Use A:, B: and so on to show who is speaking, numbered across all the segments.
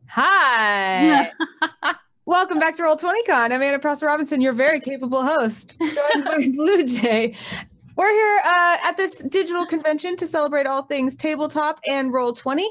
A: Hi. Welcome back to Roll20Con. I'm Anna Prosser Robinson, your very capable host, joined by Bluejay. We're here at this digital convention to celebrate all things tabletop and Roll20.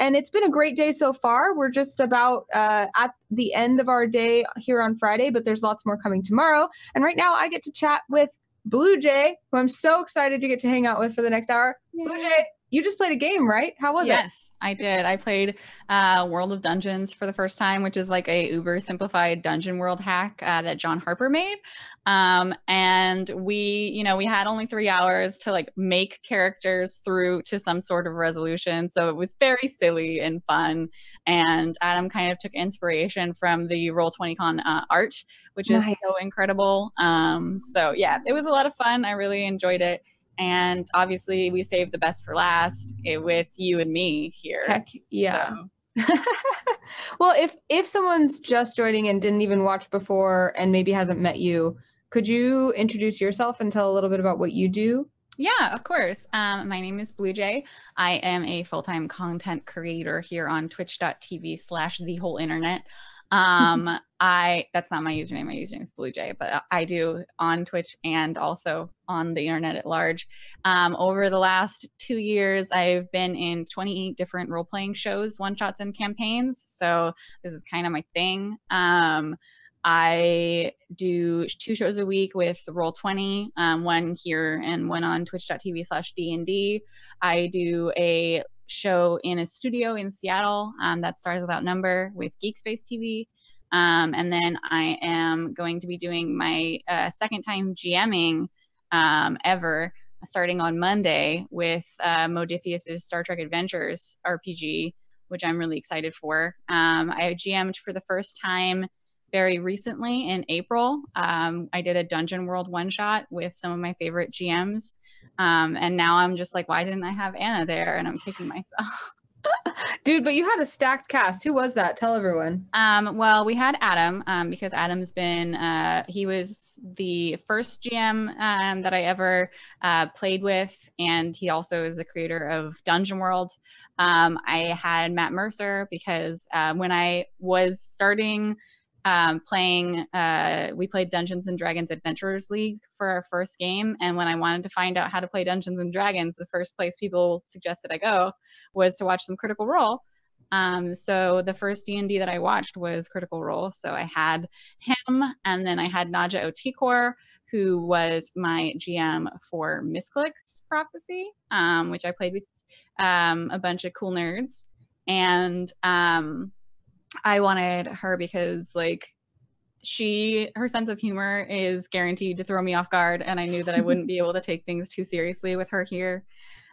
A: And it's been a great day so far. We're just about at the end of our day here on Friday, but there's lots more coming tomorrow. And right now I get to chat with Bluejay, who I'm so excited to get to hang out with for the next hour. Yay. Bluejay, you just played a game, right? How was it?
B: Yes, I did. I played World of Dungeons for the first time, which is like a uber simplified dungeon world hack that John Harper made. And we had only 3 hours to like make characters through to some sort of resolution. So it was very silly and fun. And Adam kind of took inspiration from the Roll20Con art, which is so incredible. So yeah, it was a lot of fun. I really enjoyed it. And obviously we saved the best for last with you and me here.
A: Heck yeah. So. Well, if someone's just joining and didn't even watch before and maybe hasn't met you, could you introduce yourself and tell a little bit about what you do?
B: Yeah, of course. My name is Bluejay. I am a full-time content creator here on twitch.tv/thewholeinternet. That's not my username. My username is Bluejay, but I do on Twitch and also on the internet at large. Over the last 2 years, I've been in 28 different role-playing shows, one-shots, and campaigns. So this is kind of my thing. I do 2 shows a week with Roll20, one here and one on twitch.tv/DND. I do a show in a studio in Seattle that Stars Without Number with Geek Space TV. And then I am going to be doing my second time GMing ever, starting on Monday with Modifius's Star Trek Adventures RPG, which I'm really excited for. I GM'd for the first time very recently in April. I did a Dungeon World one-shot with some of my favorite GMs. And now I'm just like, why didn't I have Anna there? And I'm kicking myself.
A: Dude, but you had a stacked cast. Who was that? Tell everyone.
B: Well, we had Adam because Adam's been, he was the first GM that I ever played with. And he also is the creator of Dungeon World. I had Matt Mercer because when I was starting playing, we played Dungeons and Dragons Adventurers League for our first game. And when I wanted to find out how to play Dungeons and Dragons, the first place people suggested I go was to watch some Critical Role. So the first D&D that I watched was Critical Role. So I had him, and then I had Naja Otikor, who was my GM for Misclick's Prophecy, which I played with a bunch of cool nerds. And I wanted her because like her sense of humor is guaranteed to throw me off guard, and I knew that I wouldn't be able to take things too seriously with her here.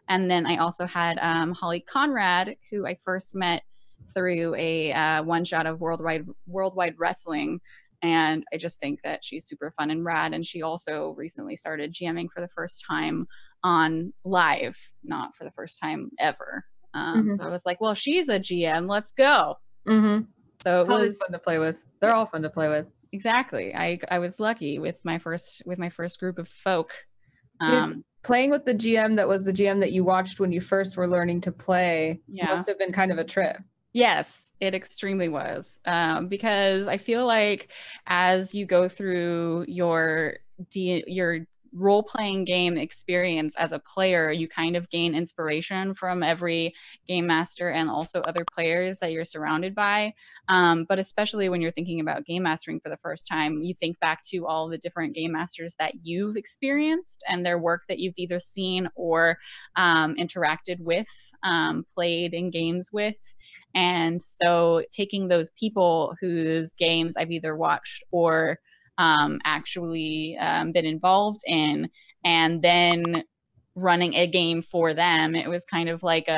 B: And then I also had Holly Conrad, who I first met through a one-shot of Worldwide Wrestling, and I just think that she's super fun and rad. And she also recently started GMing for the first time on live, not for the first time ever. So I was like, well, she's a GM, let's go. So it was
A: fun to play with. They're all fun to play with.
B: Exactly. I was lucky with my first group of folk.
A: Dude, playing with the GM that was the GM that you watched when you first were learning to play must have been kind of a trip.
B: Yes, it extremely was. Because I feel like as you go through your role-playing game experience as a player, you kind of gain inspiration from every game master and also other players that you're surrounded by. But especially when you're thinking about game mastering for the first time, you think back to all the different game masters that you've experienced and their work that you've either seen or interacted with, played in games with. And so taking those people whose games I've either watched or actually been involved in, and then running a game for them, it was kind of like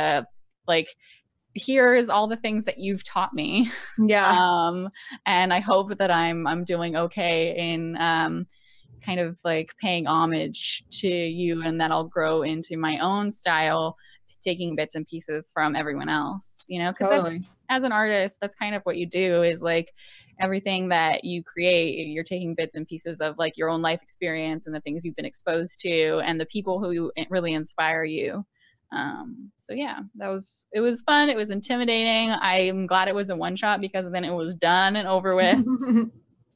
B: here's all the things that you've taught me. And I hope that I'm doing okay in kind of like paying homage to you, and that I'll grow into my own style, taking bits and pieces from everyone else, because as an artist, that's kind of what you do, is like everything that you create, you're taking bits and pieces of like your own life experience and the things you've been exposed to and the people who really inspire you. So yeah, it was fun. It was intimidating. I'm glad it was a one shot because then it was done and over with.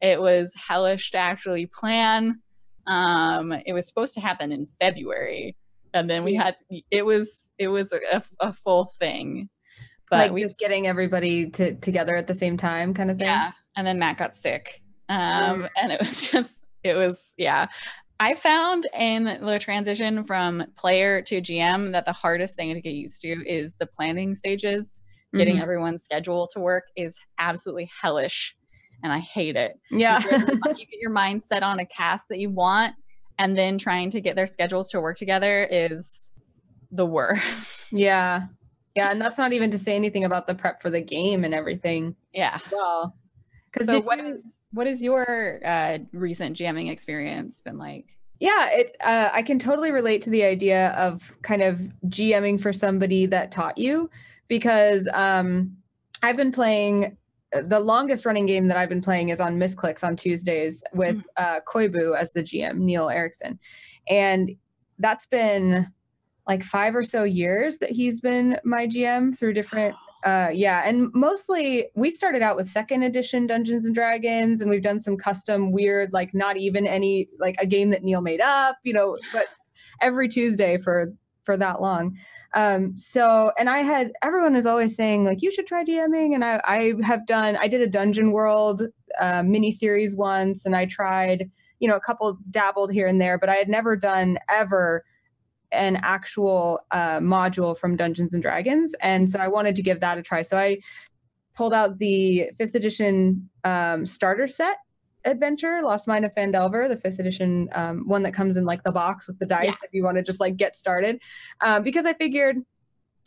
B: It was hellish to actually plan. It was supposed to happen in February, and then it was a full thing.
A: But just getting everybody together at the same time kind of thing.
B: Yeah. And then Matt got sick. And it was I found in the transition from player to GM that the hardest thing to get used to is the planning stages. Getting everyone's schedule to work is absolutely hellish, and I hate it.
A: Yeah.
B: You get your mind set on a cast that you want, and then trying to get their schedules to work together is the worst.
A: Yeah. Yeah, and that's not even to say anything about the prep for the game and everything.
B: Yeah.
A: Well,
B: so what is your recent GMing experience been like?
A: Yeah, I can totally relate to the idea of kind of GMing for somebody that taught you, because I've been playing, the longest running game that I've been playing is on Misclicks on Tuesdays with Koibu as the GM, Neil Erickson. And that's been like 5 or so years that he's been my GM through different and mostly we started out with 2nd edition Dungeons and Dragons, and we've done some custom weird, like not even any, like a game that Neil made up, but every Tuesday for that long. So, and everyone is always saying like, you should try DMing. And I did a Dungeon World mini series once, and I tried, a couple dabbled here and there, but I had never done ever an actual module from Dungeons and Dragons. And so I wanted to give that a try. So I pulled out the 5th edition starter set adventure, Lost Mine of Phandelver, the 5th edition one that comes in like the box with the dice if you want to just like get started. Because I figured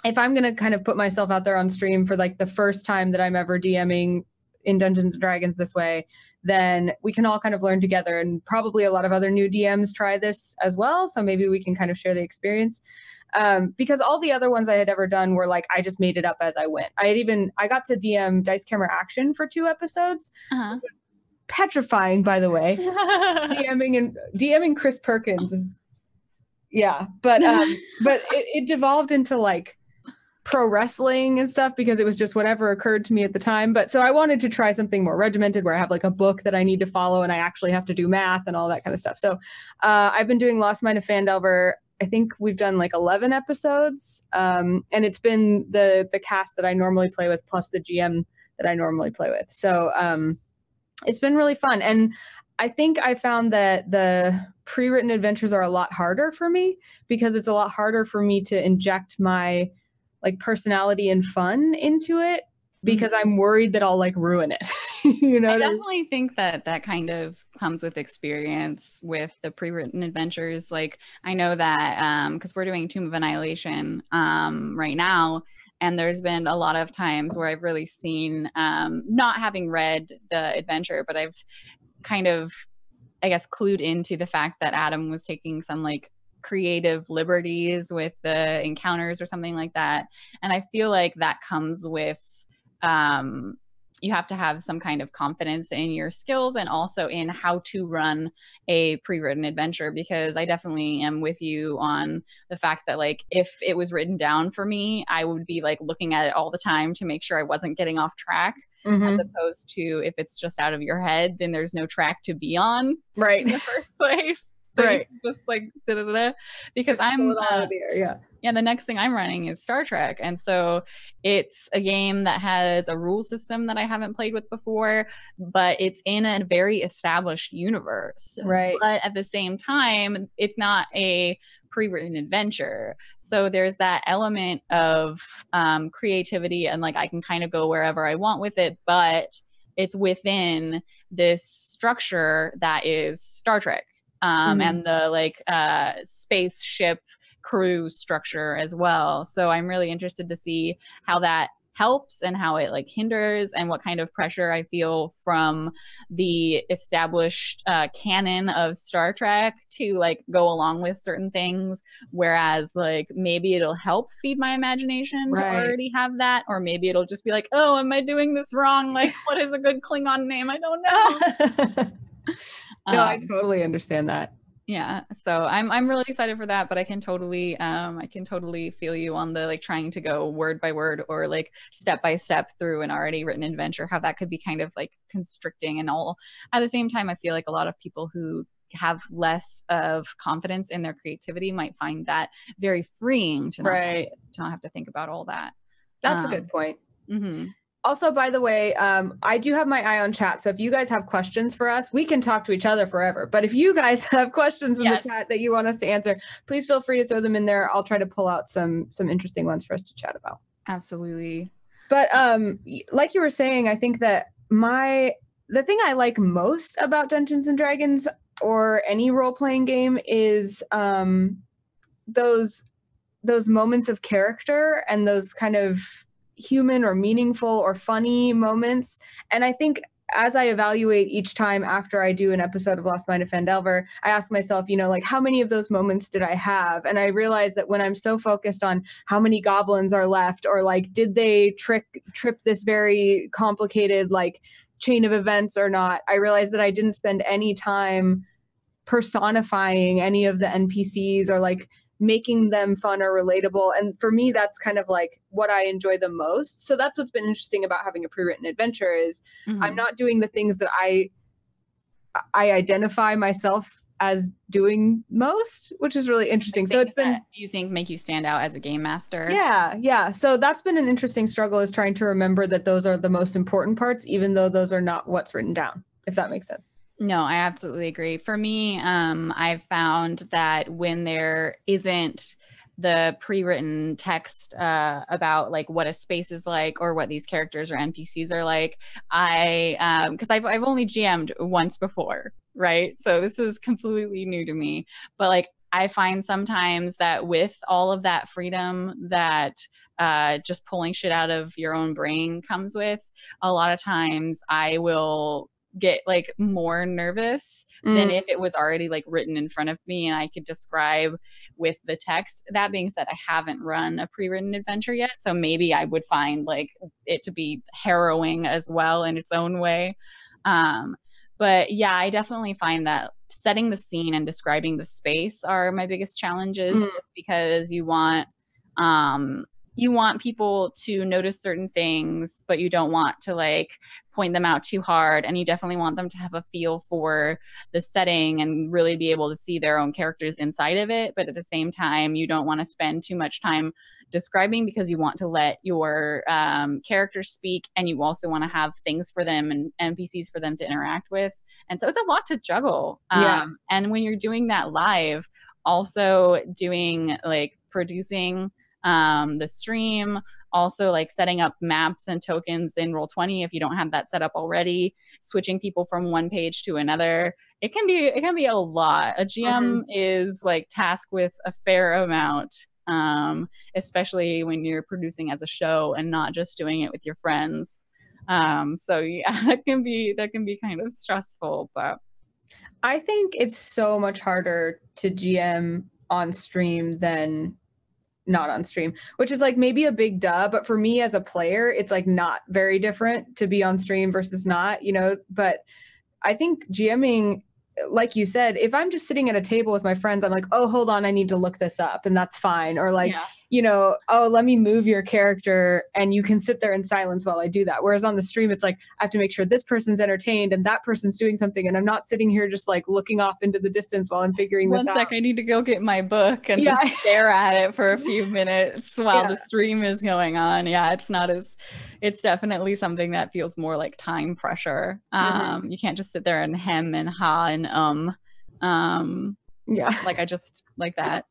A: if I'm going to kind of put myself out there on stream for like the first time that I'm ever DMing in Dungeons and Dragons this way, then we can all kind of learn together, and probably a lot of other new DMs try this as well. So maybe we can kind of share the experience. Because all the other ones I had ever done were like, I just made it up as I went. I got to DM Dice Camera Action for 2 episodes. Petrifying, by the way. DMing Chris Perkins is, but it devolved into like pro wrestling and stuff because it was just whatever occurred to me at the time. But so I wanted to try something more regimented where I have like a book that I need to follow and I actually have to do math and all that kind of stuff. So I've been doing Lost Mine of Phandelver. I think we've done like 11 episodes. And it's been the cast that I normally play with plus the GM that I normally play with. So it's been really fun. And I think I found that the pre-written adventures are a lot harder for me because it's a lot harder for me to inject my like personality and fun into it because I'm worried that I'll like ruin it. I
B: definitely think that kind of comes with experience with the pre-written adventures. Like I know that because we're doing Tomb of Annihilation right now, and there's been a lot of times where I've really seen, not having read the adventure, but I've kind of, I guess, clued into the fact that Adam was taking some like creative liberties with the encounters or something like that. And I feel like that comes with, you have to have some kind of confidence in your skills and also in how to run a pre-written adventure, because I definitely am with you on the fact that like if it was written down for me, I would be like looking at it all the time to make sure I wasn't getting off track, as opposed to if it's just out of your head, then there's no track to be on in the first place. So just like because just I'm the next thing I'm running is Star Trek, and so it's a game that has a rule system that I haven't played with before, but it's in a very established universe, but at the same time it's not a pre-written adventure, so there's that element of creativity and like I can kind of go wherever I want with it, but it's within this structure that is Star Trek. And the like spaceship crew structure as well. So I'm really interested to see how that helps and how it like hinders and what kind of pressure I feel from the established canon of Star Trek to like go along with certain things, whereas like maybe it'll help feed my imagination to already have that, or maybe it'll just be like, oh, am I doing this wrong? Like what is a good Klingon name? I don't know.
A: No, I totally understand that.
B: Yeah, so I'm really excited for that, but I can totally feel you on the like trying to go word by word or like step by step through an already written adventure, how that could be kind of like constricting and all. At the same time, I feel like a lot of people who have less of confidence in their creativity might find that very freeing to not have to think about all that.
A: That's a good point.
B: Mm-hmm.
A: Also, by the way, I do have my eye on chat. So if you guys have questions for us, we can talk to each other forever. But if you guys have questions in the chat that you want us to answer, please feel free to throw them in there. I'll try to pull out some interesting ones for us to chat about.
B: Absolutely.
A: But like you were saying, I think that the thing I like most about Dungeons and Dragons or any role-playing game is those moments of character and those kind of human or meaningful or funny moments. And I think as I evaluate each time after I do an episode of Lost Mine of Phandelver, I ask myself, like how many of those moments did I have? And I realize that when I'm so focused on how many goblins are left, or like, did they trip this very complicated like chain of events or not, I realized that I didn't spend any time personifying any of the NPCs or like making them fun or relatable. And for me, that's kind of like what I enjoy the most. So that's what's been interesting about having a pre-written adventure is I'm not doing the things that I identify myself as doing most, which is really interesting. So it's been,
B: you think make you stand out as a game master.
A: Yeah. So that's been an interesting struggle, is trying to remember that those are the most important parts, even though those are not what's written down, if that makes sense.
B: No, I absolutely agree. For me, I've found that when there isn't the pre-written text about like what a space is like or what these characters or NPCs are like, because I've only GM'd once before, right? So this is completely new to me. But like I find sometimes that with all of that freedom that just pulling shit out of your own brain comes with, a lot of times I will get like more nervous than if it was already like written in front of me and I could describe with the text. That being said, I haven't run a pre-written adventure yet, so maybe I would find like it to be harrowing as well in its own way. But yeah, I definitely find that setting the scene and describing the space are my biggest challenges, just because you want people to notice certain things, but you don't want to like point them out too hard. And you definitely want them to have a feel for the setting and really be able to see their own characters inside of it. But at the same time, you don't want to spend too much time describing, because you want to let your characters speak, and you also want to have things for them and NPCs for them to interact with. And so it's a lot to juggle. And when you're doing that live, also doing like producing the stream, also like setting up maps and tokens in Roll20 if you don't have that set up already, switching people from one page to another. It can be a lot. A GM is like tasked with a fair amount, especially when you're producing as a show and not just doing it with your friends. So yeah, that can be kind of stressful, but
A: I think it's so much harder to GM on stream than not on stream, which is like maybe a big duh, but for me as a player, it's like not very different to be on stream versus not, but I think GMing, like you said, if I'm just sitting at a table with my friends, I'm like, oh, hold on, I need to look this up, and that's fine. Or like, oh, let me move your character, and you can sit there in silence while I do that. Whereas on the stream, it's like, I have to make sure this person's entertained and that person's doing something, and I'm not sitting here just like looking off into the distance while I'm figuring this out.
B: 1 sec, I need to go get my book and just stare at it for a few minutes while the stream is going on. Yeah, it's definitely something that feels more like time pressure. You can't just sit there and hem and ha and like I just like that.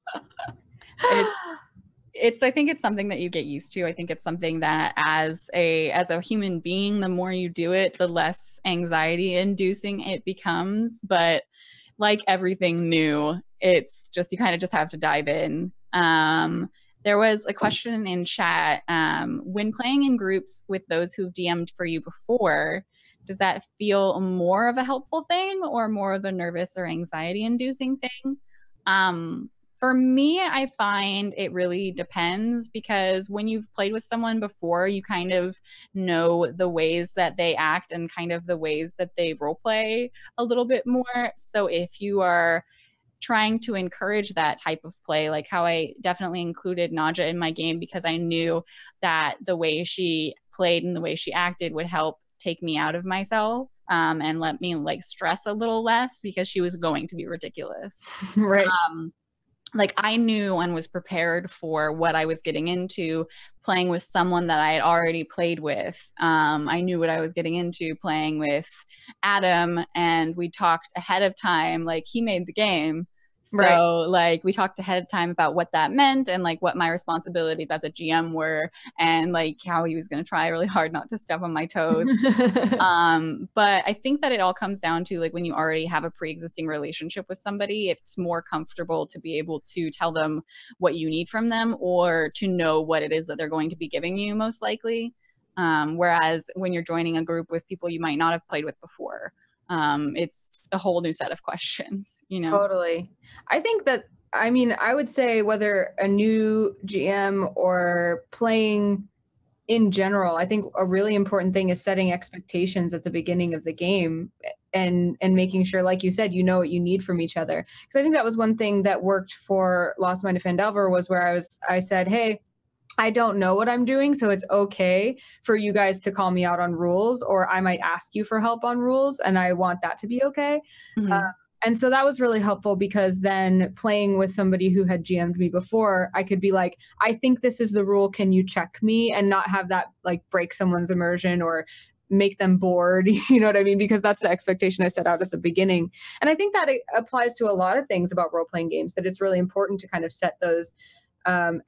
B: I think it's something that you get used to. I think it's something that as a human being, the more you do it, the less anxiety inducing it becomes. But like everything new, it's just, you kind of just have to dive in. There was a question in chat, when playing in groups with those who've DM'd for you before, does that feel more of a helpful thing or more of a nervous or anxiety inducing thing? For me, I find it really depends, because when you've played with someone before, you kind of know the ways that they act and kind of the ways that they role play a little bit more. So if you are trying to encourage that type of play, like how I definitely included Naja in my game because I knew that the way she played and the way she acted would help take me out of myself, and let me like stress a little less because she was going to be ridiculous.
A: Right.
B: Like I knew and was prepared for what I was getting into playing with someone that I had already played with. I knew what I was getting into playing with Adam, and we talked ahead of time. Like he made the game. So
A: Right.
B: like we talked ahead of time about what that meant and like what my responsibilities as a GM were, and like how he was going to try really hard not to step on my toes. But I think that it all comes down to like when you already have a pre-existing relationship with somebody, it's more comfortable to be able to tell them what you need from them or to know what it is that they're going to be giving you most likely. Whereas when you're joining a group with people you might not have played with before, it's a whole new set of questions, you know?
A: Totally. I think that, I mean, I would say whether a new GM or playing in general, I think a really important thing is setting expectations at the beginning of the game and making sure, like you said, you know what you need from each other. Because I think that was one thing that worked for Lost Mine of Phandelver was where I said, hey, I don't know what I'm doing, so it's okay for you guys to call me out on rules, or I might ask you for help on rules, and I want that to be okay.
B: Mm-hmm.
A: And so that was really helpful because then playing with somebody who had GM'd me before, I could be like, I think this is the rule. Can you check me? And not have that like break someone's immersion or make them bored. You know what I mean? Because that's the expectation I set out at the beginning. And I think that it applies to a lot of things about role-playing games, that it's really important to kind of set those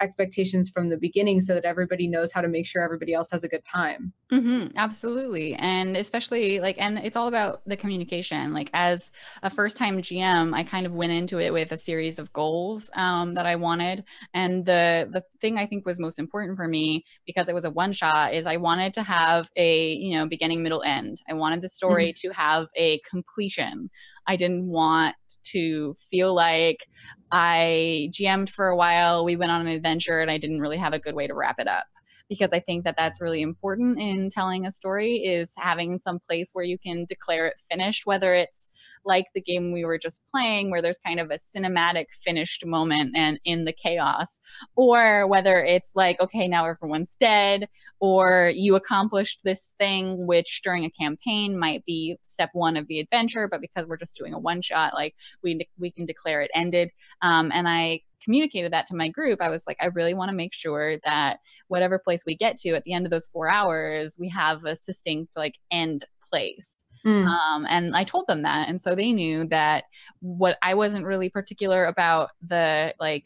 A: expectations from the beginning so that everybody knows how to make sure everybody else has a good time.
B: Mm-hmm, absolutely. And especially like, and it's all about the communication. Like as a first time GM, I kind of went into it with a series of goals that I wanted. And the thing I think was most important for me, because it was a one shot, is I wanted to have a, you know, beginning, middle, end. I wanted the story to have a completion. I didn't want to feel like I GM'd for a while, we went on an adventure, and I didn't really have a good way to wrap it up. Because I think that that's really important in telling a story, is having some place where you can declare it finished, whether it's like the game we were just playing where there's kind of a cinematic finished moment and in the chaos, or whether it's like, okay, now everyone's dead, or you accomplished this thing which during a campaign might be step one of the adventure, but because we're just doing a one shot, like we can declare it ended. And I communicated that to my group. I was like, I really want to make sure that whatever place we get to at the end of those 4 hours, we have a succinct like end place. And I told them that. And so they knew that what I wasn't really particular about the like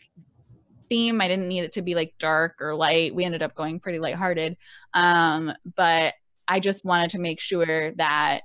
B: theme. I didn't need it to be like dark or light. We ended up going pretty lighthearted. But I just wanted to make sure that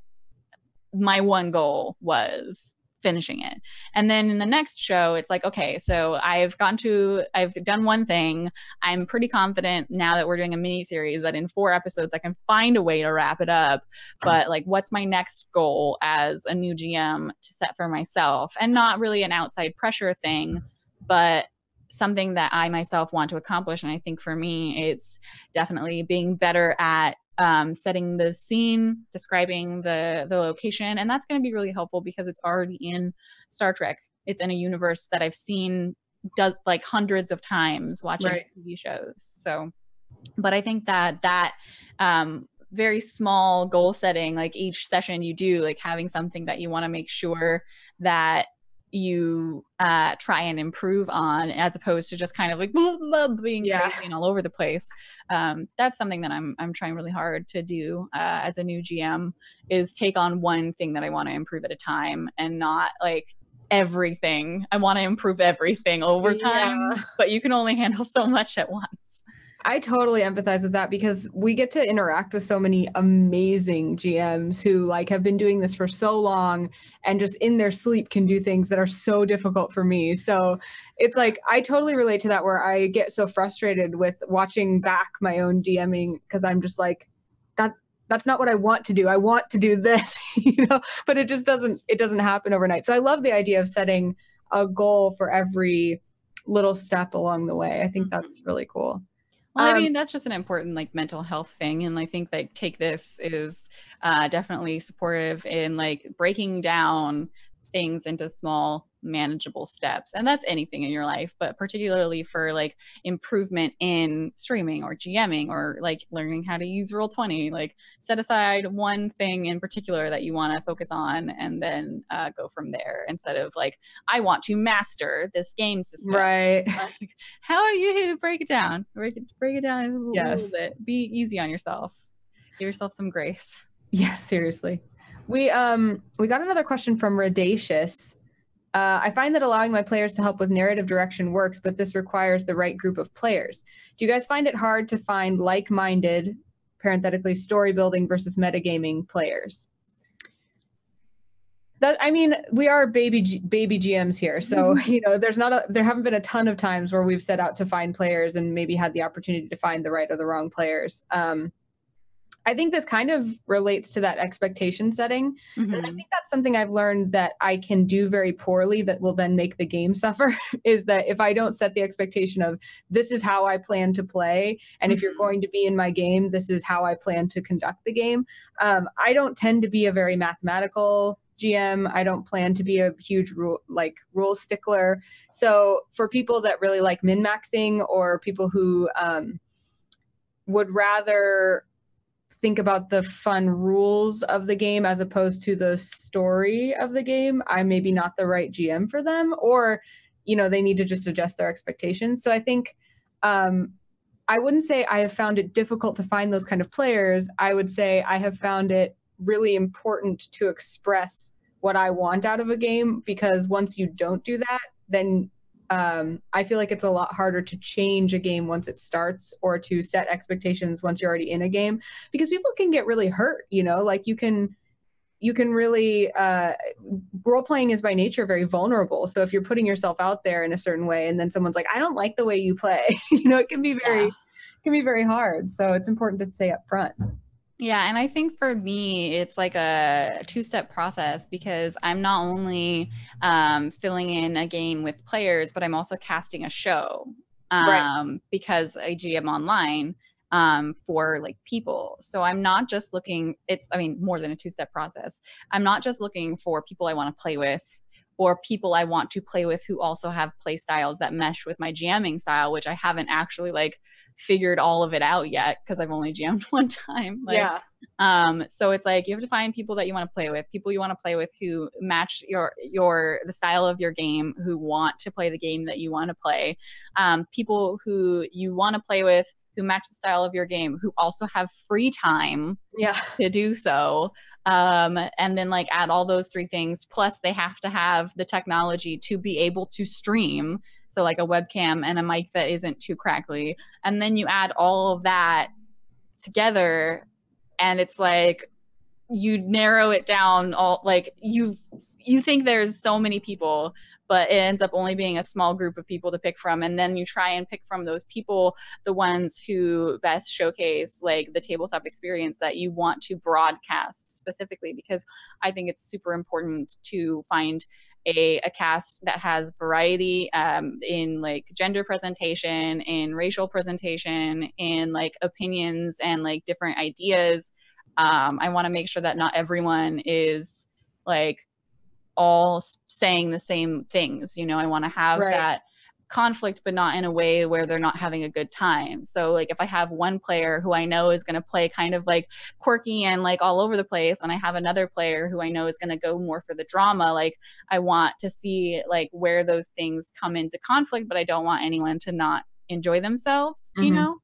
B: my one goal was finishing it. And then in the next show, it's like, okay, so I've done one thing. I'm pretty confident now that we're doing a mini series that in 4 episodes, I can find a way to wrap it up. But like, what's my next goal as a new GM to set for myself? And not really an outside pressure thing, but something that I myself want to accomplish. And I think for me, it's definitely being better at setting the scene, describing the location, and that's going to be really helpful because it's already in Star Trek. It's in a universe that I've seen does like hundreds of times watching TV shows. So, but I think that very small goal setting, like each session you do, like having something that you want to make sure that you try and improve on, as opposed to just kind of like blah, blah, being crazy and all over the place. That's something that I'm trying really hard to do as a new GM, is take on one thing that I want to improve at a time, and not like everything. I want to improve everything over time, but you can only handle so much at once.
A: I totally empathize with that because we get to interact with so many amazing GMs who like have been doing this for so long and just in their sleep can do things that are so difficult for me. So it's like, I totally relate to that, where I get so frustrated with watching back my own DMing because I'm just like, that's not what I want to do. I want to do this, you know, but it just doesn't happen overnight. So I love the idea of setting a goal for every little step along the way. I think that's really cool.
B: Well, I mean, that's just an important like mental health thing. And I think that Take This is definitely supportive in like breaking down things into small manageable steps. And that's anything in your life, but particularly for like improvement in streaming or GMing or like learning how to use Roll20, like set aside one thing in particular that you want to focus on and then go from there, instead of like, I want to master this game system.
A: Right.
B: Like, how are you here to break it down? Break it down just a little bit. Be easy on yourself. Give yourself some grace.
A: Yes, seriously. We got another question from Radacious. I find that allowing my players to help with narrative direction works, but this requires the right group of players. Do you guys find it hard to find like-minded, parenthetically, story building versus metagaming players? That, I mean, we are baby GMs here, so you know, there haven't been a ton of times where we've set out to find players and maybe had the opportunity to find the right or the wrong players. I think this kind of relates to that expectation setting. And I think that's something I've learned that I can do very poorly that will then make the game suffer, is that if I don't set the expectation of this is how I plan to play, and if you're going to be in my game, this is how I plan to conduct the game. I don't tend to be a very mathematical GM. I don't plan to be a huge rule stickler. So for people that really like min-maxing, or people who would rather think about the fun rules of the game as opposed to the story of the game, I'm maybe not the right GM for them, or, you know, they need to just adjust their expectations. So I think I wouldn't say I have found it difficult to find those kind of players. I would say I have found it really important to express what I want out of a game, because once you don't do that, then I feel like it's a lot harder to change a game once it starts, or to set expectations once you're already in a game, because people can get really hurt, you know, like you can really, role-playing is by nature very vulnerable. So if you're putting yourself out there in a certain way and then someone's like, I don't like the way you play, you know, it can be very hard. So it's important to say up front.
B: Yeah, and I think for me, it's like a two-step process, because I'm not only filling in a game with players, but I'm also casting a show, because I GM online for like people. So I'm not just looking, more than a two-step process. I'm not just looking for people I want to play with, or people I want to play with who also have play styles that mesh with my GMing style, which I haven't actually like figured all of it out yet, because I've only GM'd one time. So it's like you have to find people that you want to play with, people you want to play with who match the style of your game, who want to play the game that you want to play, people who you want to play with who match the style of your game, who also have free time to do so. And then like add all those three things, plus they have to have the technology to be able to stream. So like a webcam and a mic that isn't too crackly. And then you add all of that together, and it's like you narrow it down all, like you think there's so many people, but it ends up only being a small group of people to pick from. And then you try and pick from those people the ones who best showcase like the tabletop experience that you want to broadcast specifically, because I think it's super important to find a cast that has variety in like gender presentation, in racial presentation, in like opinions and like different ideas. I want to make sure that not everyone is like all saying the same things, you know. I want to have that conflict, but not in a way where they're not having a good time. So like if I have one player who I know is going to play kind of like quirky and like all over the place, and I have another player who I know is going to go more for the drama, like I want to see like where those things come into conflict, but I don't want anyone to not enjoy themselves, you know.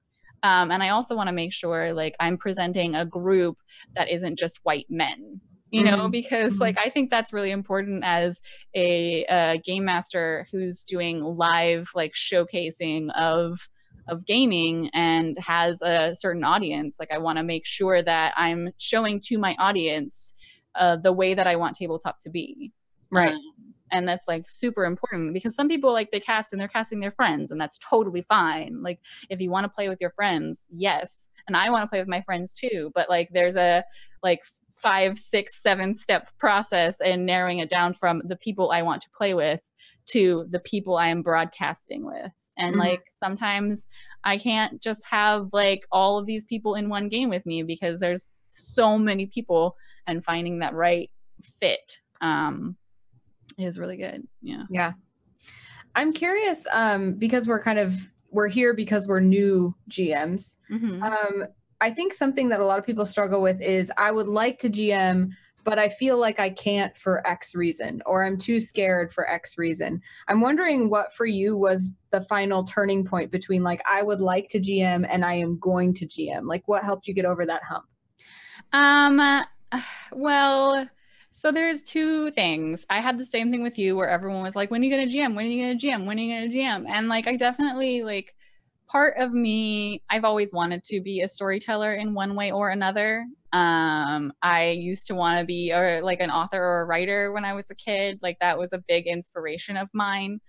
B: And I also want to make sure like I'm presenting a group that isn't just white men, you know, because like I think that's really important as a game master who's doing live like showcasing of gaming and has a certain audience. Like I want to make sure that I'm showing to my audience the way that I want tabletop to be. And that's like super important, because some people like they cast and they're casting their friends, and that's totally fine. Like if you want to play with your friends, yes, and I want to play with my friends too, but like there's a like 5, 6, 7 step process and narrowing it down from the people I want to play with to the people I am broadcasting with. And like sometimes I can't just have like all of these people in one game with me, because there's so many people, and finding that right fit It is really good. Yeah.
A: Yeah. I'm curious, because we're here because we're new GMs. I think something that a lot of people struggle with is I would like to GM, but I feel like I can't for X reason, or I'm too scared for X reason. I'm wondering what for you was the final turning point between like, I would like to GM and I am going to GM. Like what helped you get over that hump?
B: Well, so there's two things. I had the same thing with you where everyone was like, when are you going to GM? When are you going to GM? When are you going to GM? And like, I definitely like part of me, I've always wanted to be a storyteller in one way or another. I used to want to be like an author or a writer when I was a kid. Like that was a big inspiration of mine.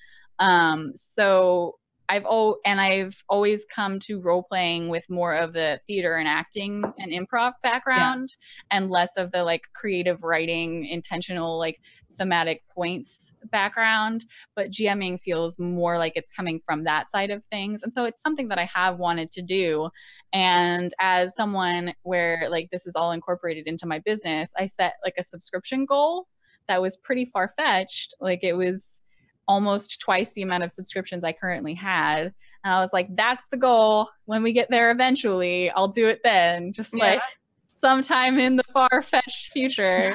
B: So I've always come to role playing with more of the theater and acting and improv background, and less of the like creative writing, intentional like thematic points background. But GMing feels more like it's coming from that side of things, and so it's something that I have wanted to do. And as someone where like this is all incorporated into my business, I set like a subscription goal that was pretty far-fetched. Like it was almost twice the amount of subscriptions I currently had. And I was like, that's the goal. When we get there eventually, I'll do it then. Just like sometime in the far-fetched future.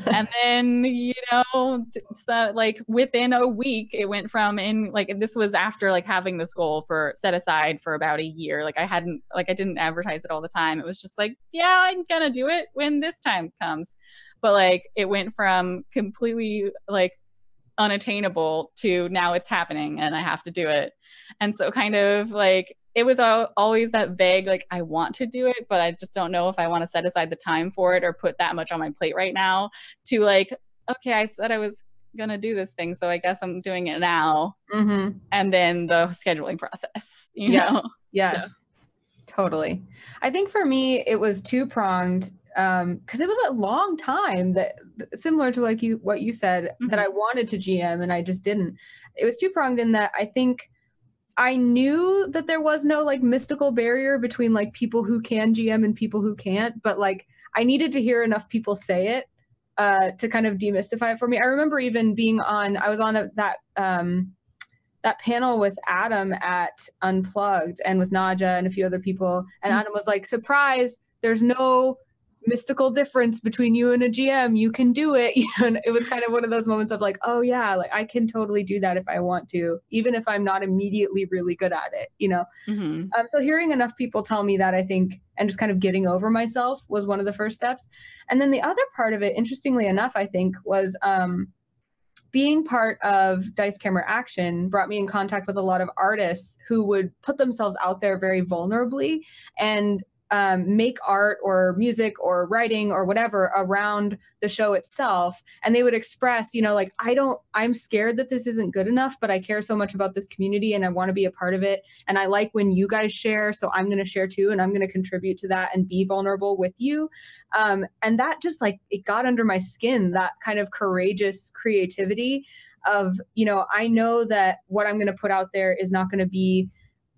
B: And then, you know, so like within a week, it went from this was after like having this goal for set aside for about a year. Like I didn't advertise it all the time. It was just like, yeah, I'm gonna do it when this time comes. But like it went from completely like unattainable to now it's happening and I have to do it. And so kind of like it was always that vague, like I want to do it, but I just don't know if I want to set aside the time for it or put that much on my plate right now, to like, okay, I said I was gonna do this thing, so I guess I'm doing it now. And then the scheduling process, you know?
A: Yes. So. Totally. I think for me, it was two-pronged. Because it was a long time that, similar to like what you said, that I wanted to GM and I just didn't. It was two-pronged in that I think I knew that there was no like mystical barrier between like people who can GM and people who can't, but like I needed to hear enough people say it to kind of demystify it for me. I remember even I was on that panel with Adam at Unplugged and with Naja and a few other people, and Adam was like, surprise, there's no mystical difference between you and a GM. You can do it. And it was kind of one of those moments of like, oh yeah, like I can totally do that if I want to, even if I'm not immediately really good at it, you know? So hearing enough people tell me that, I think, and just kind of getting over myself was one of the first steps. And then the other part of it, interestingly enough, I think was, being part of Dice Camera Action brought me in contact with a lot of artists who would put themselves out there very vulnerably and make art or music or writing or whatever around the show itself. And they would express, you know, like, I'm scared that this isn't good enough, but I care so much about this community and I want to be a part of it. And I like when you guys share, so I'm going to share too. And I'm going to contribute to that and be vulnerable with you. And that just like, it got under my skin, that kind of courageous creativity of, you know, I know that what I'm going to put out there is not going to be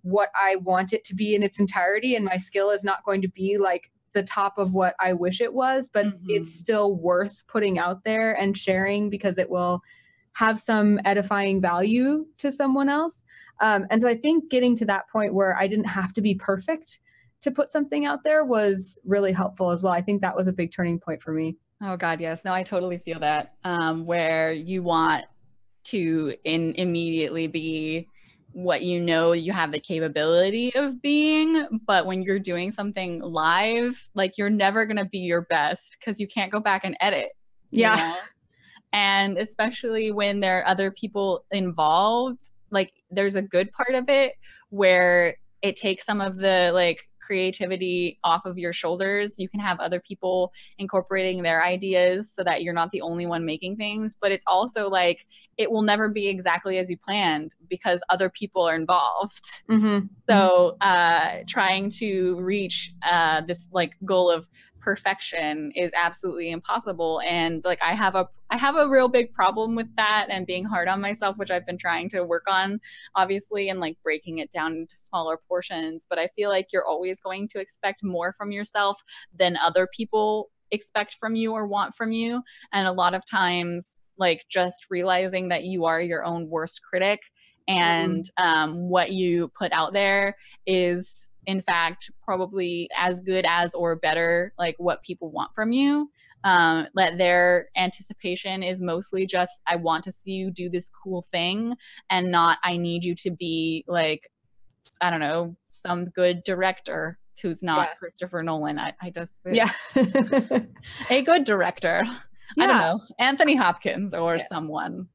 A: what I want it to be in its entirety. And my skill is not going to be like the top of what I wish it was, but it's still worth putting out there and sharing because it will have some edifying value to someone else. And so I think getting to that point where I didn't have to be perfect to put something out there was really helpful as well. I think that was a big turning point for me.
B: Oh God, yes. No, I totally feel that, where you want to immediately be what you know you have the capability of being, but when you're doing something live, like you're never going to be your best because you can't go back and edit. You know? And especially when there are other people involved, like there's a good part of it where it takes some of the like creativity off of your shoulders. You can have other people incorporating their ideas so that you're not the only one making things, but it's also like it will never be exactly as you planned because other people are involved. So trying to reach this like goal of perfection is absolutely impossible. And like I have a real big problem with that and being hard on myself, which I've been trying to work on, obviously, and like breaking it down into smaller portions. But I feel like you're always going to expect more from yourself than other people expect from you or want from you. And a lot of times like just realizing that you are your own worst critic, and what you put out there is in fact probably as good as or better like what people want from you. That their anticipation is mostly just, I want to see you do this cool thing, and not, I need you to be like, I don't know, some good director who's not Christopher Nolan. I just a good director. I don't know, Anthony Hopkins or someone.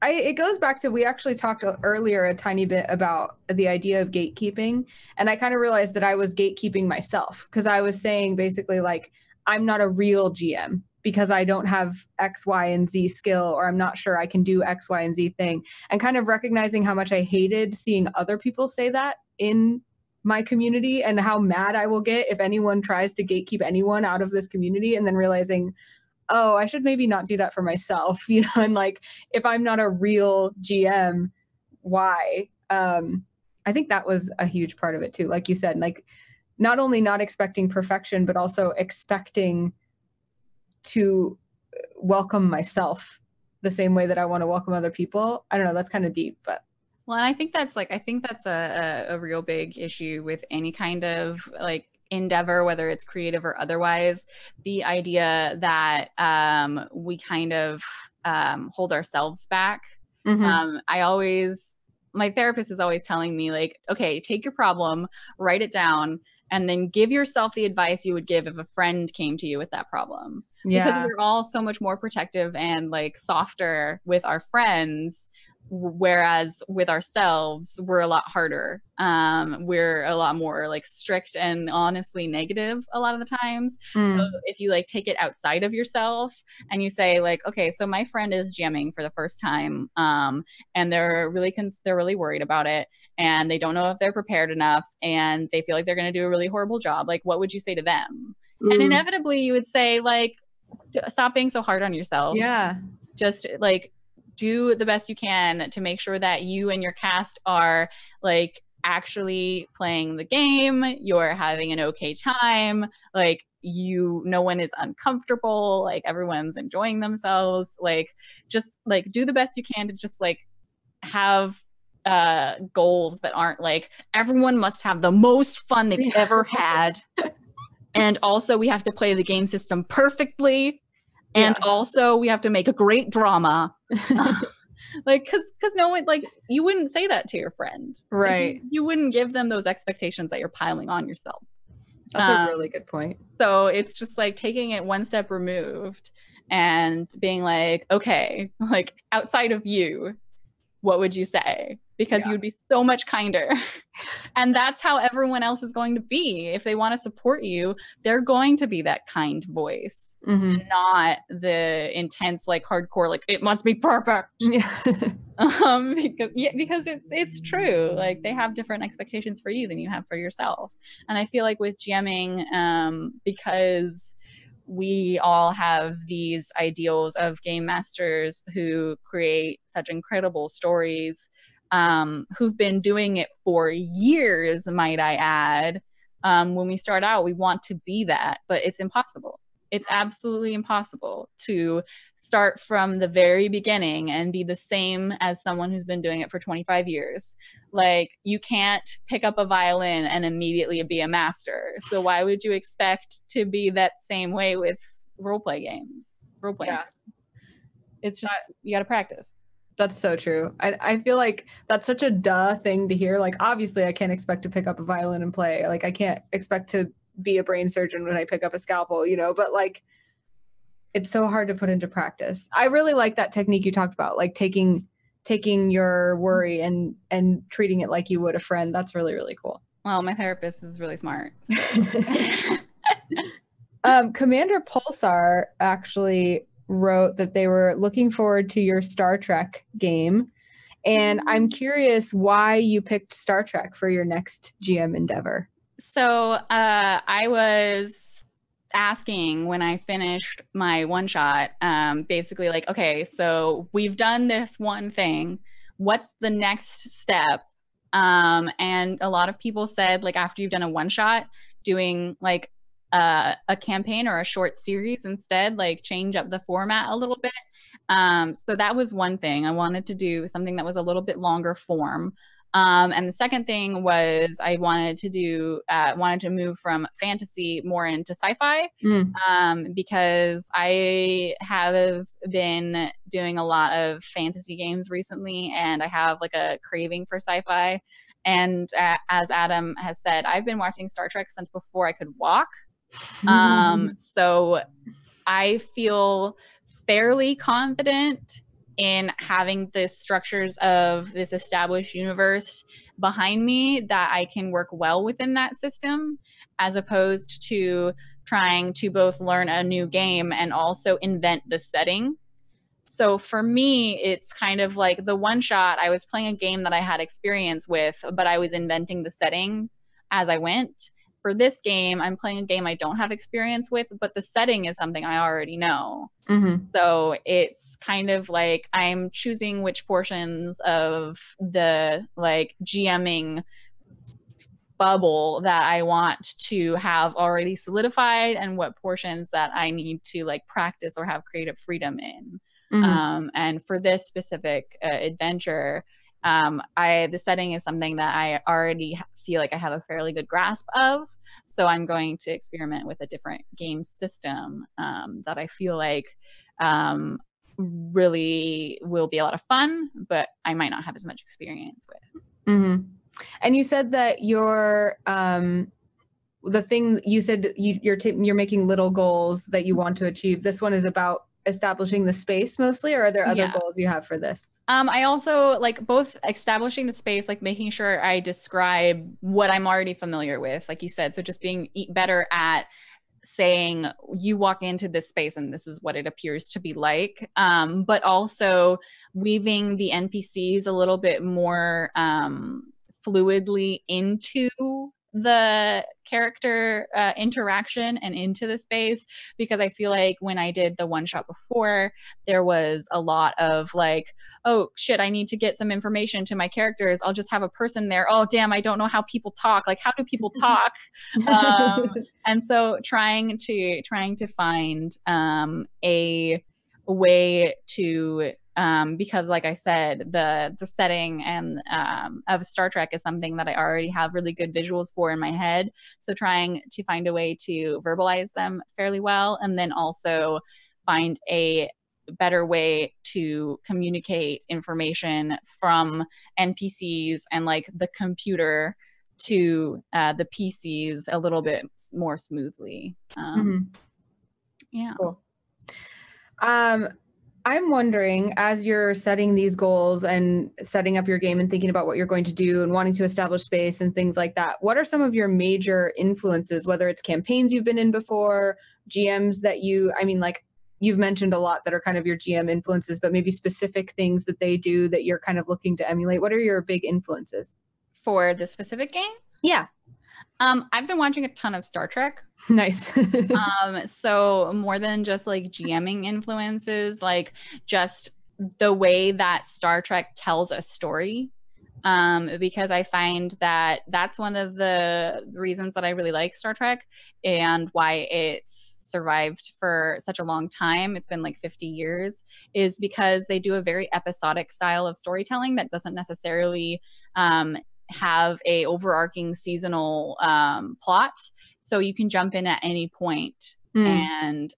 A: It goes back to, we actually talked earlier a tiny bit about the idea of gatekeeping, and I kind of realized that I was gatekeeping myself, because I was saying basically like, I'm not a real GM because I don't have X, Y, and Z skill, or I'm not sure I can do X, Y, and Z thing, and kind of recognizing how much I hated seeing other people say that in my community, and how mad I will get if anyone tries to gatekeep anyone out of this community, and then realizing, oh, I should maybe not do that for myself, you know, and like, if I'm not a real GM, why? I think that was a huge part of it too. Like you said, like, not only not expecting perfection, but also expecting to welcome myself the same way that I want to welcome other people. I don't know, that's kind of deep, but.
B: Well, and I think that's a real big issue with any kind of like endeavor, whether it's creative or otherwise. The idea that we kind of hold ourselves back. My therapist is always telling me like, okay, take your problem, write it down, and then give yourself the advice you would give if a friend came to you with that problem. Because we're all so much more protective and like softer with our friends, whereas with ourselves we're a lot harder. We're a lot more like strict and honestly negative a lot of the times. So if you like take it outside of yourself and you say like, okay, so my friend is jamming for the first time, and they're really worried about it, and they don't know if they're prepared enough, and they feel like they're going to do a really horrible job, like what would you say to them? And inevitably you would say like, stop being so hard on yourself. Just like do the best you can to make sure that you and your cast are like actually playing the game, you're having an okay time, like no one is uncomfortable, like everyone's enjoying themselves, like just like do the best you can to just like have goals that aren't like, everyone must have the most fun they've ever had, and also we have to play the game system perfectly, and also we have to make a great drama. Like, because no one, like, you wouldn't say that to your friend,
A: right?
B: Like, you wouldn't give them those expectations that you're piling on yourself.
A: That's a really good point.
B: So it's just like taking it one step removed and being like, okay, like outside of you, what would you say? Because you would be so much kinder. And that's how everyone else is going to be. If they want to support you, they're going to be that kind voice, not the intense, like hardcore, like it must be perfect. Because it's true. Like they have different expectations for you than you have for yourself. And I feel like with GMing, because we all have these ideals of game masters who create such incredible stories, who've been doing it for years, might I add. When we start out, we want to be that, but it's impossible. It's absolutely impossible to start from the very beginning and be the same as someone who's been doing it for 25 years. Like, you can't pick up a violin and immediately be a master. So why would you expect to be that same way with role-play games? Role-playing. It's just, you got to practice.
A: That's so true. I feel like that's such a duh thing to hear. Like, obviously, I can't expect to pick up a violin and play. Like, I can't expect to be a brain surgeon when I pick up a scalpel, you know, but like, it's so hard to put into practice. I really like that technique you talked about, like taking your worry and treating it like you would a friend. That's really, really cool.
B: Well, my therapist is really smart. So.
A: Commander Pulsar actually wrote that they were looking forward to your Star Trek game. And I'm curious why you picked Star Trek for your next GM endeavor.
B: So I was asking when I finished my one shot, basically like, okay, so we've done this one thing. What's the next step? And a lot of people said, like, after you've done a one shot, doing like a campaign or a short series instead, like change up the format a little bit So that was one thing. I wanted to do something that was a little bit longer form. And the second thing was I wanted to move from fantasy more into sci-fi, because I have been doing a lot of fantasy games recently, and I have like a craving for sci-fi. And as Adam has said, I've been watching Star Trek since before I could walk. So I feel fairly confident in having the structures of this established universe behind me that I can work well within that system, as opposed to trying to both learn a new game and also invent the setting. So for me, it's kind of like the one shot. I was playing a game that I had experience with, but I was inventing the setting as I went. For this game, I'm playing a game I don't have experience with, but the setting is something I already know. So it's kind of like I'm choosing which portions of the like GMing bubble that I want to have already solidified, and what portions that I need to like practice or have creative freedom in. And for this specific adventure, the setting is something that I already feel like I have a fairly good grasp of. So I'm going to experiment with a different game system that I feel like really will be a lot of fun, but I might not have as much experience with.
A: And you said that you're the thing you said you're making little goals that you want to achieve. This one is about establishing the space mostly, or are there other goals you have for this?
B: I also like both establishing the space, like making sure I describe what I'm already familiar with, like you said. So just being better at saying you walk into this space and this is what it appears to be like, but also weaving the NPCs a little bit more fluidly into the character interaction and into the space, because I feel like when I did the one shot before, there was a lot of like, oh shit, I need to get some information to my characters. I'll just have a person there. Oh damn, I don't know how people talk. Like, how do people talk? And so trying to find a way to because like I said, the setting and of Star Trek is something that I already have really good visuals for in my head. So trying to find a way to verbalize them fairly well, and then also find a better way to communicate information from NPCs and like the computer to the PCs a little bit more smoothly. Yeah.
A: Cool. I'm wondering, as you're setting these goals and setting up your game and thinking about what you're going to do and wanting to establish space and things like that, what are some of your major influences, whether it's campaigns you've been in before, GMs that like you've mentioned a lot that are kind of your GM influences, but maybe specific things that they do that you're kind of looking to emulate. What are your big influences?
B: For the specific game?
A: Yeah.
B: I've been watching a ton of Star Trek.
A: Nice.
B: So more than just like GMing influences, like just the way that Star Trek tells a story. Because I find that that's one of the reasons that I really like Star Trek and why it's survived for such a long time. It's been like 50 years, is because they do a very episodic style of storytelling that doesn't necessarily have a overarching seasonal plot, so you can jump in at any point and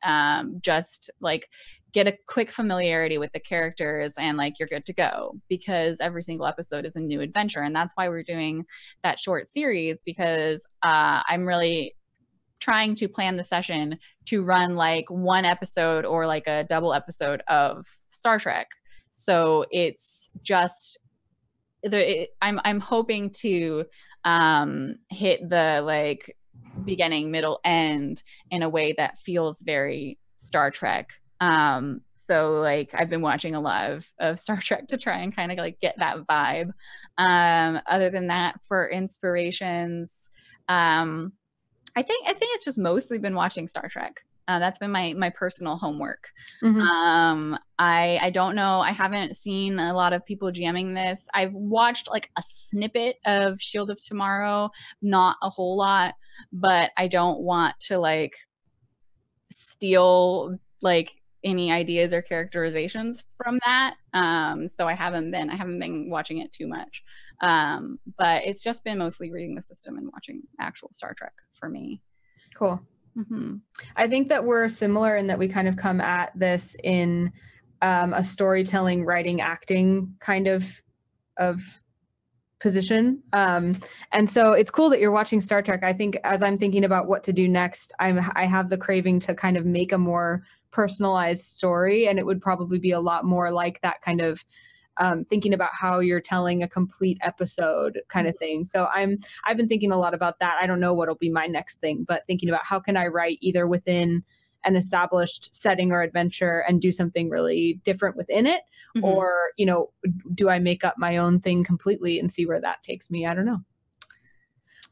B: just like get a quick familiarity with the characters, and like you're good to go, because every single episode is a new adventure. And that's why we're doing that short series, because I'm really trying to plan the session to run like one episode or like a double episode of Star Trek. So it's just I'm hoping to hit the like beginning, middle, end in a way that feels very Star Trek. So like I've been watching a lot of Star Trek to try and kind of like get that vibe. Other than that, for inspirations, I think it's just mostly been watching Star Trek. That's been my personal homework. I don't know. I haven't seen a lot of people GMing this. I've watched like a snippet of Shield of Tomorrow, not a whole lot, but I don't want to like steal like any ideas or characterizations from that. So I haven't been watching it too much. But it's just been mostly reading the system and watching actual Star Trek for me.
A: Cool.
B: Mm-hmm.
A: I think that we're similar in that we kind of come at this in a storytelling, writing, acting kind of position. And so it's cool that you're watching Star Trek. I think as I'm thinking about what to do next, I have the craving to kind of make a more personalized story, and it would probably be a lot more like that kind of thinking about how you're telling a complete episode kind of thing. So I've been thinking a lot about that. I don't know what'll be my next thing, but thinking about how can I write either within an established setting or adventure and do something really different within it, or, you know, do I make up my own thing completely and see where that takes me? I don't know.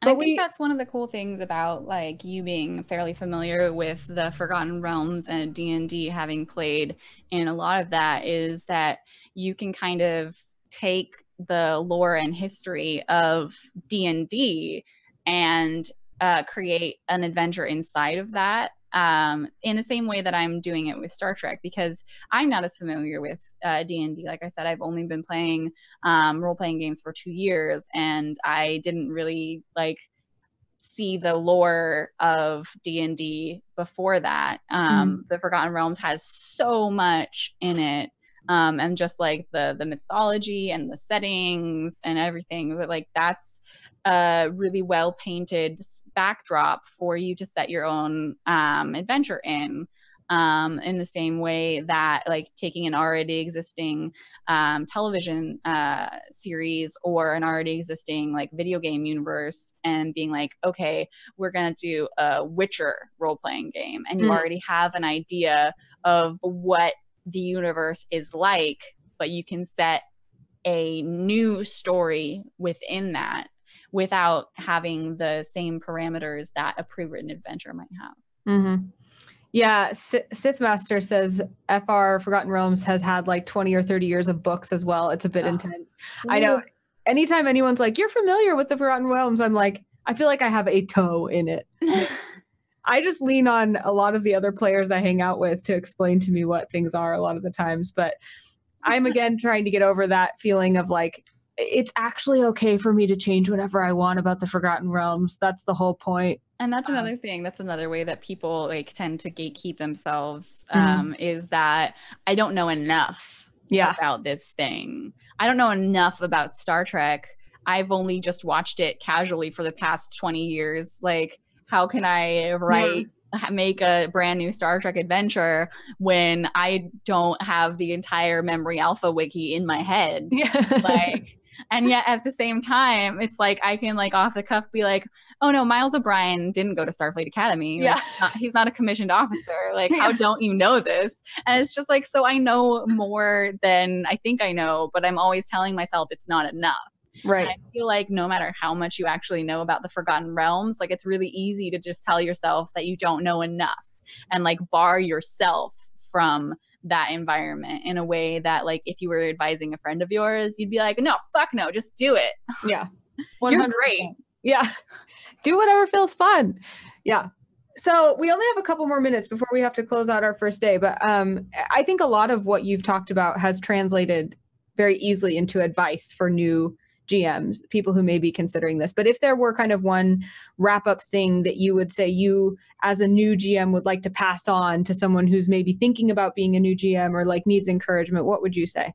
B: And I think that's one of the cool things about like you being fairly familiar with the Forgotten Realms and D&D, having played in a lot of that, is that you can kind of take the lore and history of D&D and create an adventure inside of that, in the same way that I'm doing it with Star Trek, because I'm not as familiar with D&D. Like I said, I've only been playing role-playing games for 2 years, and I didn't really like see the lore of D&D before that. The Forgotten Realms has so much in it, and just like the mythology and the settings and everything, but like that's a really well painted backdrop for you to set your own adventure in the same way that like taking an already existing television series or an already existing like video game universe and being like, okay, we're gonna do a Witcher role-playing game, and you already have an idea of what the universe is like, but you can set a new story within that without having the same parameters that a pre-written adventure might have.
A: Yeah, Sith Master says FR Forgotten Realms has had like 20 or 30 years of books as well. It's a bit intense. I know. Anytime anyone's like, you're familiar with the Forgotten Realms, I'm like, I feel like I have a toe in it. I just lean on a lot of the other players I hang out with to explain to me what things are a lot of the times. But I'm again trying to get over that feeling of like, it's actually okay for me to change whatever I want about the Forgotten Realms. That's the whole point.
B: And that's another thing. That's another way that people like tend to gatekeep themselves, is that I don't know enough about this thing. I don't know enough about Star Trek. I've only just watched it casually for the past 20 years. Like, how can I make a brand new Star Trek adventure when I don't have the entire Memory Alpha wiki in my head? Like, and yet at the same time, it's like I can like off the cuff be like, oh no, Miles O'Brien didn't go to Starfleet Academy. Like, he's not a commissioned officer. Like, how don't you know this? And it's just like, so I know more than I think I know, but I'm always telling myself it's not enough.
A: Right.
B: And I feel like no matter how much you actually know about the Forgotten Realms, like it's really easy to just tell yourself that you don't know enough and like bar yourself from that environment in a way that like if you were advising a friend of yours, you'd be like, no, fuck no, just do it.
A: Yeah.
B: 100%. You're great.
A: Yeah. Do whatever feels fun. Yeah. So we only have a couple more minutes before we have to close out our first day. But I think a lot of what you've talked about has translated very easily into advice for new GMs, people who may be considering this. But if there were kind of one wrap-up thing that you would say you as a new GM would like to pass on to someone who's maybe thinking about being a new GM or like needs encouragement, what would you say?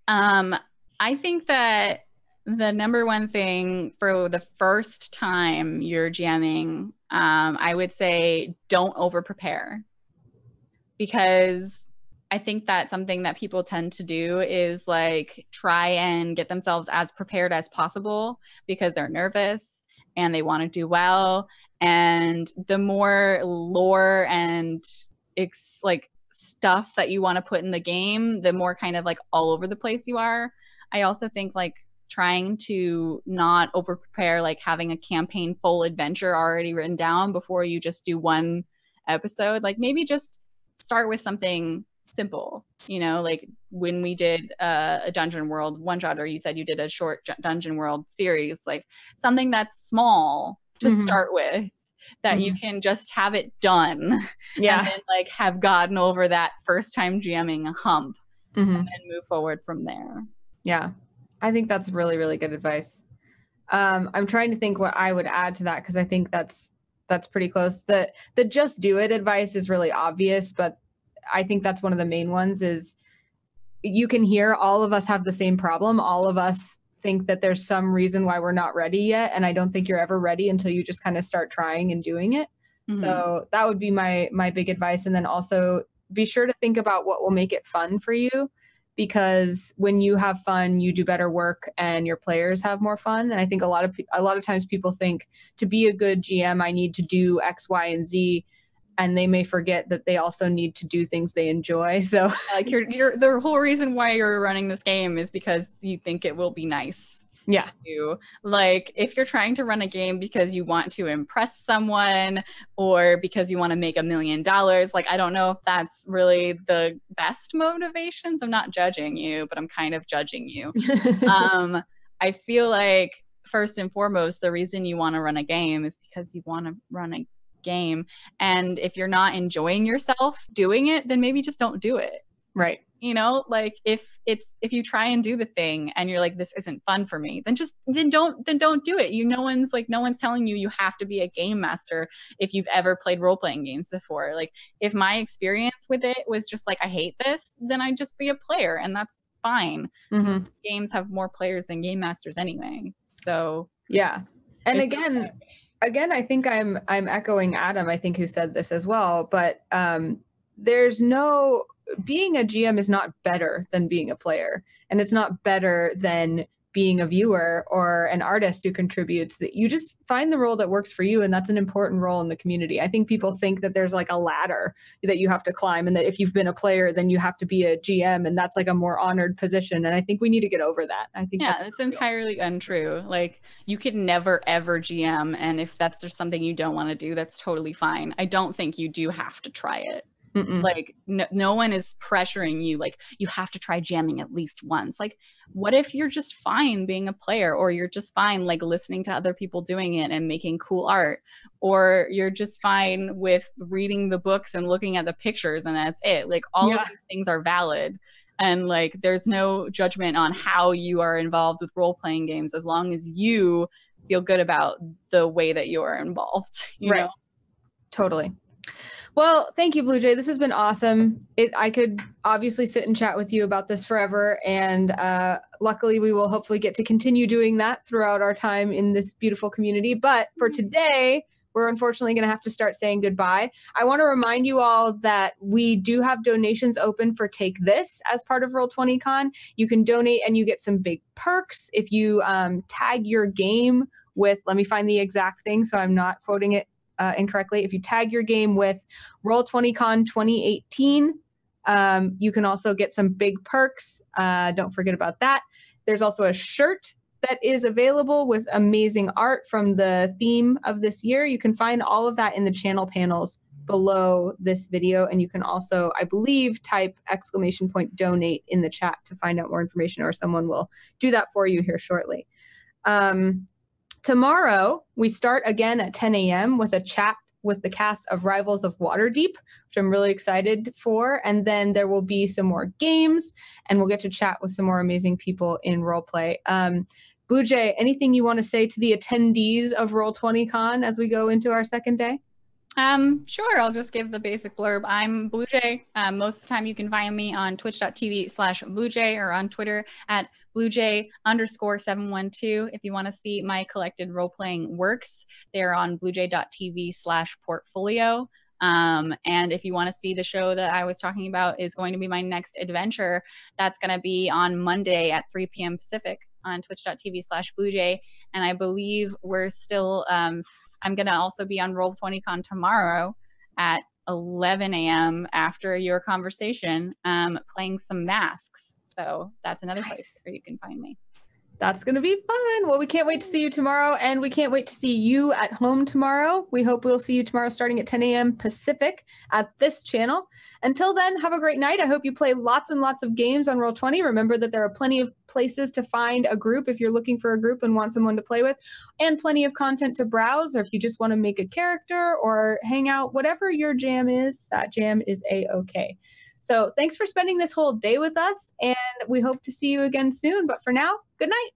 B: I think that the number one thing for the first time you're GMing, I would say don't over-prepare, because I think that something that people tend to do is like try and get themselves as prepared as possible because they're nervous and they want to do well. And the more lore and like stuff that you want to put in the game, the more kind of like all over the place you are. I also think like trying to not over prepare, like having a campaign full adventure already written down before you just do one episode. Like maybe just start with something simple, you know, like when we did a Dungeon World one shot, or you said you did a short Dungeon World series, like something that's small to start with, that you can just have it done.
A: Yeah.
B: And then like have gotten over that first time GMing hump and then move forward from there.
A: Yeah. I think that's really, really good advice. I'm trying to think what I would add to that, because I think that's pretty close. The just do it advice is really obvious, but I think that's one of the main ones. Is you can hear all of us have the same problem. All of us think that there's some reason why we're not ready yet, and I don't think you're ever ready until you just kind of start trying and doing it. So that would be my big advice. And then also be sure to think about what will make it fun for you, because when you have fun, you do better work and your players have more fun. And I think a lot of times people think, to be a good GM, I need to do X, Y, and Z. And they may forget that they also need to do things they enjoy. So
B: like you're the whole reason why you're running this game is because you think it will be nice.
A: Yeah.
B: To do. Like if you're trying to run a game because you want to impress someone or because you want to make $1 million, like I don't know if that's really the best motivations. I'm not judging you, but I'm kind of judging you. I feel like first and foremost, the reason you want to run a game is because you want to run a game. And if you're not enjoying yourself doing it, then maybe just don't do it.
A: Right.
B: You know, like if you try and do the thing and you're like, this isn't fun for me, then don't do it. No one's telling you have to be a game master if you've ever played role-playing games before. Like if my experience with it was just like, I hate this, then I'd just be a player, and that's fine. Most games have more players than game masters anyway. So
A: yeah. And again, I think I'm echoing Adam, I think, who said this as well, but being a GM is not better than being a player, and it's not better than being a viewer or an artist who contributes. That you just find the role that works for you, and that's an important role in the community. I think people think that there's like a ladder that you have to climb, and that if you've been a player, then you have to be a GM, and that's like a more honored position. And I think we need to get over that. I think
B: it's entirely untrue. Like you could never ever GM, and if that's just something you don't want to do, that's totally fine. I don't think you do have to try it. Like no one is pressuring you like you have to try jamming at least once. Like what if you're just fine being a player, or you're just fine like listening to other people doing it and making cool art, or you're just fine with reading the books and looking at the pictures and that's it. Like all of these things are valid, and like there's no judgment on how you are involved with role-playing games as long as you feel good about the way that you are involved, you know?
A: Totally. Well, thank you, Bluejay. This has been awesome. I could obviously sit and chat with you about this forever, and luckily we will hopefully get to continue doing that throughout our time in this beautiful community. But for today, we're unfortunately going to have to start saying goodbye. I want to remind you all that we do have donations open for Take This as part of Roll20Con. You can donate and you get some big perks if you tag your game with, let me find the exact thing so I'm not quoting it incorrectly. If you tag your game with Roll20Con2018, you can also get some big perks. Don't forget about that. There's also a shirt that is available with amazing art from the theme of this year. You can find all of that in the channel panels below this video. And you can also, I believe, type !donate in the chat to find out more information, or someone will do that for you here shortly. Tomorrow, we start again at 10 a.m. with a chat with the cast of Rivals of Waterdeep, which I'm really excited for. And then there will be some more games, and we'll get to chat with some more amazing people in roleplay. Bluejay, anything you want to say to the attendees of Roll20Con as we go into our second day?
B: Sure. I'll just give the basic blurb. I'm Bluejay. Most of the time you can find me on twitch.tv/Bluejay or on Twitter at Bluejay_712. If you want to see my collected role-playing works, they're on bluejay.tv/portfolio. And if you want to see the show that I was talking about is going to be my next adventure, that's going to be on Monday at 3 p.m. Pacific on twitch.tv/Bluejay. And I believe we're still, I'm going to also be on Roll20Con tomorrow at 11 a.m. after your conversation, playing some masks. So that's another place where you can find me.
A: That's going to be fun. Well, we can't wait to see you tomorrow, and we can't wait to see you at home tomorrow. We hope we'll see you tomorrow starting at 10 a.m. Pacific at this channel. Until then, have a great night. I hope you play lots and lots of games on Roll20. Remember that there are plenty of places to find a group if you're looking for a group and want someone to play with, and plenty of content to browse, or if you just want to make a character or hang out, whatever your jam is, that jam is a-okay. So thanks for spending this whole day with us, and we hope to see you again soon. But for now, good night.